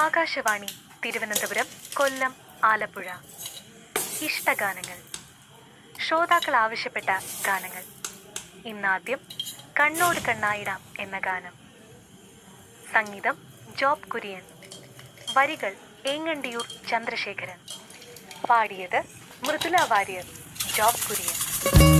ആകാശവാണി തിരുവനന്തപുരം, കൊല്ലം, ആലപ്പുഴ. ഇഷ്ടഗാനങ്ങൾ. ശ്രോതാക്കൾ ആവശ്യപ്പെട്ട ഗാനങ്ങൾ. ഇന്നാദ്യം കണ്ണോട് കണ്ണായിടാം എന്ന ഗാനം. സംഗീതം ജോബ് കുര്യൻ. വരികൾ ഏങ്ങണ്ടിയൂർ ചന്ദ്രശേഖരൻ. പാടിയത് മൃദുല വാര്യർ, ജോബ് കുര്യൻ.